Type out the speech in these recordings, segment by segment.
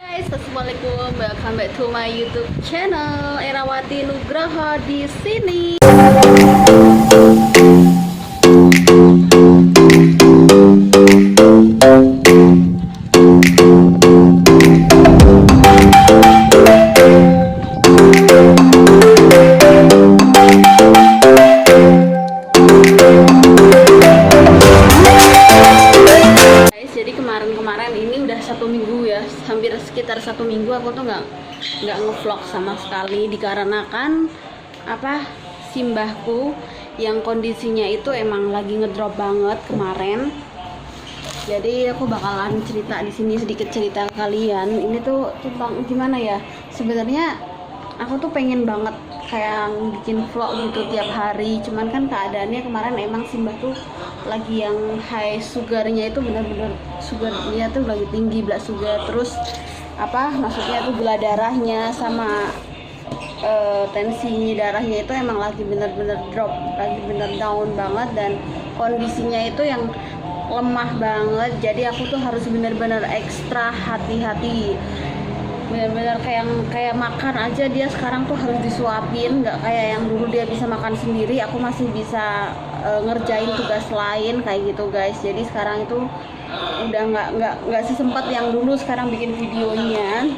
Guys, assalamualaikum. Welcome back to my YouTube channel. Erawati Nugraha di sini. Jadi kemarin ini udah 1 minggu ya, hampir sekitar 1 minggu aku tuh nggak ngevlog sama sekali dikarenakan simbahku yang kondisinya itu emang lagi ngedrop banget kemarin. Jadi aku bakalan cerita di sini, sedikit cerita ke kalian. Ini tuh tentang gimana ya, sebenarnya aku tuh pengen banget kayak bikin vlog gitu tiap hari, cuman kan keadaannya kemarin emang Simbah tuh lagi yang high sugarnya itu bener-bener sugarnya tuh lagi tinggi, blood sugar, terus maksudnya tuh gula darahnya sama tensi darahnya itu emang lagi bener-bener drop, lagi bener down banget, dan kondisinya itu yang lemah banget. Jadi aku tuh harus bener-bener ekstra hati-hati, benar-benar kayak makan aja dia sekarang tuh harus disuapin, nggak kayak yang dulu dia bisa makan sendiri, aku masih bisa ngerjain tugas lain kayak gitu guys. Jadi sekarang itu udah nggak sesempat yang dulu sekarang bikin videonya.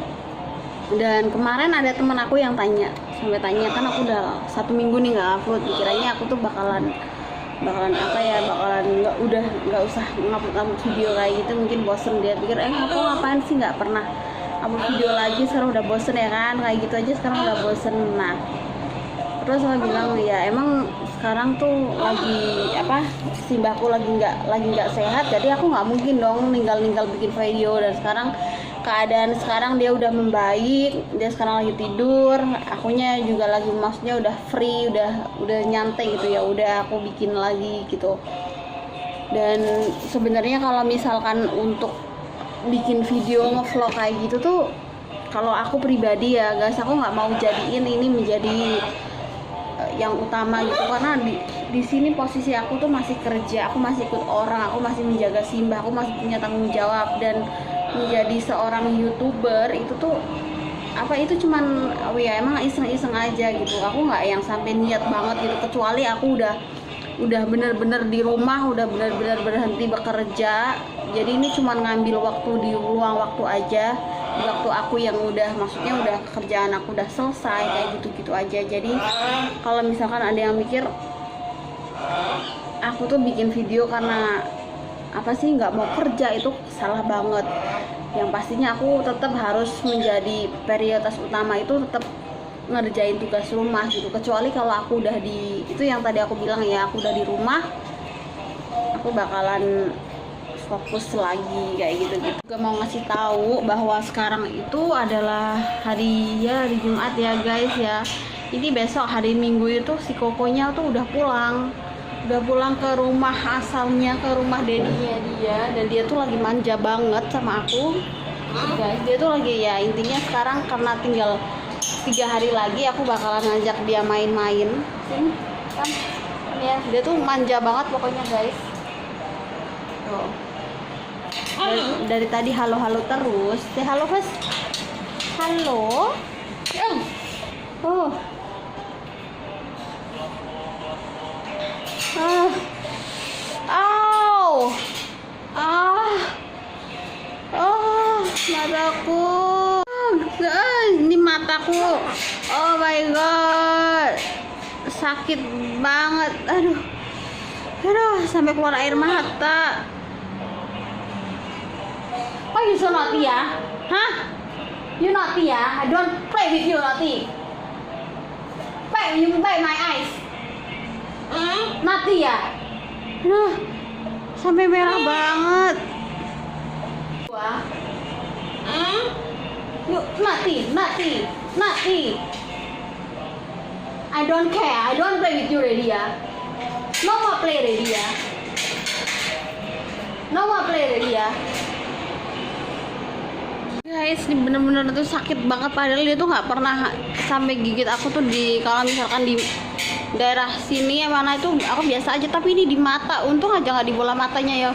Dan kemarin ada teman aku yang sampai tanya kan aku udah 1 minggu nih nggak upload, dikiranya aku tuh bakalan nggak usah ngupload video kayak gitu, mungkin bosen. Dia pikir aku ngapain sih nggak pernah upload video lagi, sekarang udah bosen ya kan, kayak gitu aja sekarang udah bosen. Nah terus saya bilang ya emang sekarang tuh lagi simbahku lagi nggak sehat, jadi aku nggak mungkin dong ninggal bikin video. Dan sekarang keadaan sekarang dia udah membaik, dia sekarang lagi tidur, akunya juga lagi, maksudnya udah free, udah nyantai gitu ya, udah aku bikin lagi gitu. Dan sebenarnya kalau misalkan untuk bikin video ngevlog kayak gitu tuh, kalau aku pribadi ya guys, aku nggak mau jadiin ini menjadi yang utama gitu, karena di sini posisi aku tuh masih kerja, aku masih ikut orang, aku masih menjaga Simbah, aku masih punya tanggung jawab. Dan menjadi seorang YouTuber itu tuh itu cuman ya emang iseng-iseng aja gitu, aku nggak yang sampai niat banget gitu, kecuali aku udah bener-bener di rumah, udah bener-bener berhenti bekerja. Jadi ini cuma ngambil waktu di ruang waktu aja, di waktu aku yang maksudnya udah kerjaan aku udah selesai kayak gitu-gitu aja. Jadi kalau misalkan ada yang mikir aku tuh bikin video karena nggak mau kerja, itu salah banget. Yang pastinya aku tetap harus menjadi prioritas utama itu tetap ngerjain tugas rumah gitu. Kecuali kalau aku udah itu yang tadi aku bilang ya, aku udah di rumah, aku bakalan fokus lagi kayak gitu. Juga mau ngasih tahu bahwa sekarang itu adalah hari Jumat ya guys ya. Ini besok hari Minggu itu si Kokonya tuh udah pulang ke rumah asalnya, ke rumah dedinya dia. Dan dia tuh lagi manja banget sama aku guys. Dia tuh lagi ya, intinya sekarang karena tinggal 3 hari lagi aku bakalan ngajak dia main-main sini kan ya. Dia tuh manja banget pokoknya guys. Tuh. Dari tadi halo terus. Halo Fes. Halo. Oh. Mataku. Ini mataku. Oh my god. Sakit banget. Aduh, sampai keluar air mata. Why you so naughty ya? Hah? You naughty ya? I don't play with you naughty. You bite my eyes. Naughty ya? Aduh, sampai merah banget. Wah. Yuk, naughty. I don't care. I don't play with you already ya. No more play already ya. Guys, ini bener-bener tuh sakit banget, padahal dia tuh nggak pernah sampai gigit aku tuh kalau misalkan di daerah sini ya mana itu aku biasa aja, tapi ini di mata. Untung aja nggak di bola matanya ya.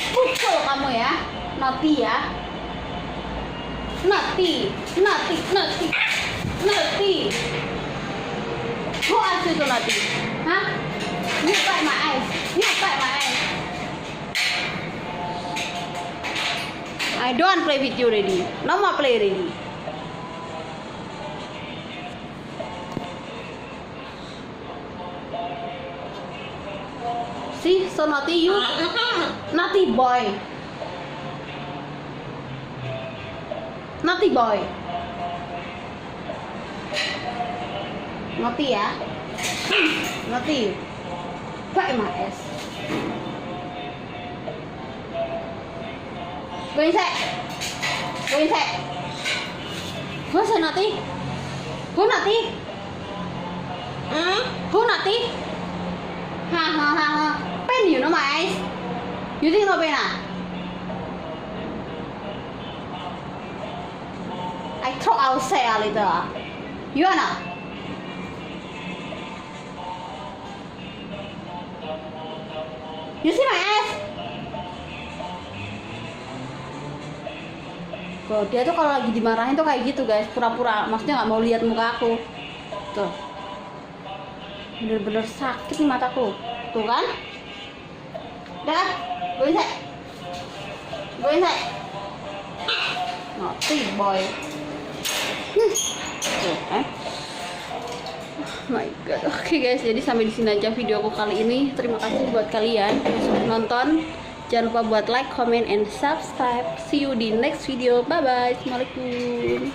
Pukul kamu ya, naughty ya. naughty, naughty, naughty, naughty. Who asked you to naughty? Huh? You bite my eyes. You bite my eyes. I don't play with you already. No more play already. See, so naughty you. Naughty boy. Naughty boy. Naughty ya. Naughty. Bite my ass. Go inside. Go inside. Who's so naughty? Who naughty? Who naughty? Ha ha ha ha. Pain you know my eyes. You think no pain ah? I throw outside a little. You wanna? You see my ass? Tuh, dia tuh kalau lagi dimarahin tuh kayak gitu guys, pura-pura, maksudnya nggak mau lihat muka aku. Tuh, bener-bener sakit nih mataku, tuh kan? Udah, go inside, go inside. Naughty boy. Tuh kan? Oh my god. Oke guys, jadi sampai di sini aja video aku kali ini. Terima kasih buat kalian yang sudah nonton. Jangan lupa buat like, comment, and subscribe. See you di next video. Bye bye. Assalamualaikum.